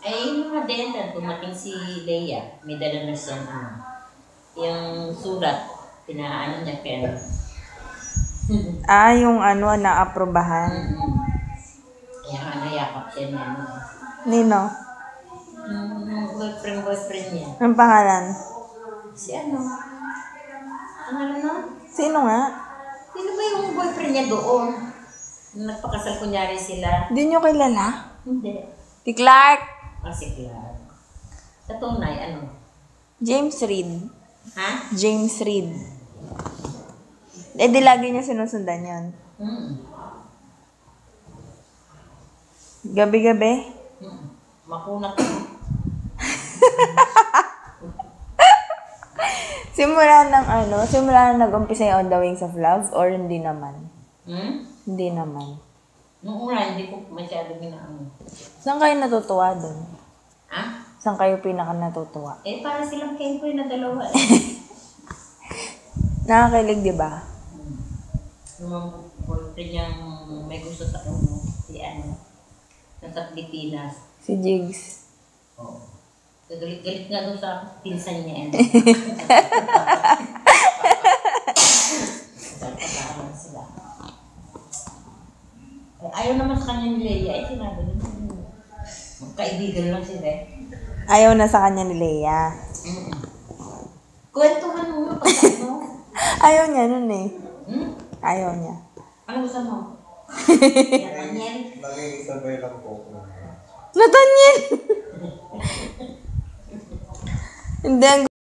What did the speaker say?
Ay, yung mga denda, dumating si Leia, may dala na siyang yung sulat, pinaano niya, pen. Yung na-aprobahan. Kaya nga nayakap siya niya. Nino? Yung boyfriend niya. Anong pangalan? Si ano? Sino nga? Sino ba yung boyfriend niya doon? Nagpakasal kunyari sila. Hindi nyo kilala? Hindi. Si Clark. Si Clark. Sa tunay, James Reid. Ha? James Reid. Di lagi niya sinusundan yun. Gabi-gabi? Makunat. Simula nag-umpisa yung On the Wings of Love or hindi naman? Hindi naman. Noong una, hindi ko masyado ginaano. Saan kayo natutuwa dun? Ha? Saan kayo pinaka natutuwa? Para silang Kenkoy na dalawa. Nakakilig, di ba? Yung boyfriend niyang may gusto sa si nasa Pilipinas. Si Jigs. Oo. Galit nga doon sa pinsan niya. Sila. Ayaw naman sa kanya ni Leia. Sinabi niya. Magkaibigan lang sila. Ayaw na sa kanya ni Leia. Kwentuhan mo pag Ayaw niya nun eh. Ayaw niya. Ano gusto mo? Nathaniel? Naging sabay lang po. Nathaniel! Hindi,